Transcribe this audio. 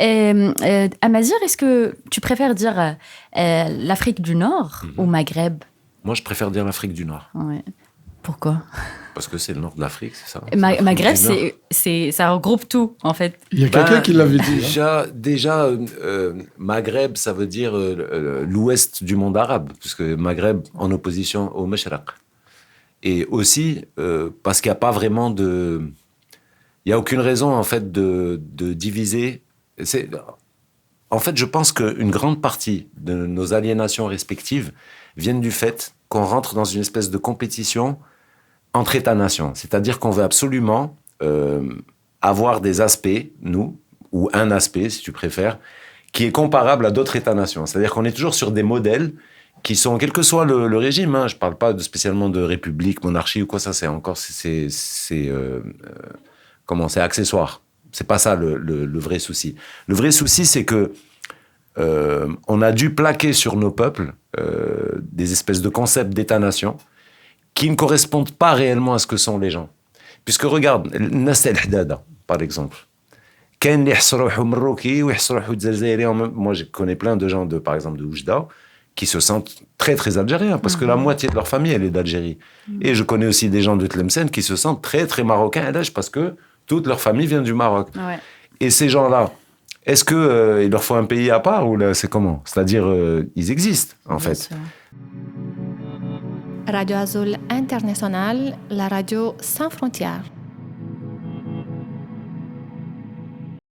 Amazir, est-ce que tu préfères dire l'Afrique du Nord ou Maghreb? Moi, je préfère dire l'Afrique du Nord. Ouais. Pourquoi? Parce que c'est le nord de l'Afrique, c'est ça. Maghreb, ça regroupe tout, en fait. Il y a quelqu'un qui l'avait dit. Déjà, Maghreb, ça veut dire l'ouest du monde arabe, puisque Maghreb en opposition au Mashraq. Et aussi parce qu'il n'y a pas vraiment de... Il n'y a aucune raison, en fait, de diviser. En fait, je pense qu'une grande partie de nos aliénations respectives viennent du fait qu'on rentre dans une espèce de compétition entre États-nations. C'est-à-dire qu'on veut absolument avoir des aspects, nous, ou un aspect, si tu préfères, qui est comparable à d'autres États-nations. C'est-à-dire qu'on est toujours sur des modèles qui sont, quel que soit le régime, je ne parle pas spécialement de république, monarchie ou quoi, ça c'est encore... c'est accessoire. C'est pas ça le vrai souci. Le vrai souci, c'est que on a dû plaquer sur nos peuples des espèces de concepts d'État-nation qui ne correspondent pas réellement à ce que sont les gens. Puisque regarde, Nas El Hdada, par exemple. Moi, je connais plein de gens, par exemple, de Oujda, qui se sentent très, très algériens, parce que la moitié de leur famille, elle est d'Algérie. Et je connais aussi des gens de Tlemcen qui se sentent très, très marocains, parce que toute leur famille vient du Maroc. Ouais. Et ces gens-là, est-ce qu'il leur faut un pays à part ou là, c'est comment? C'est-à-dire, ils existent, en fait. Sûr. Radio Azul International, la radio sans frontières.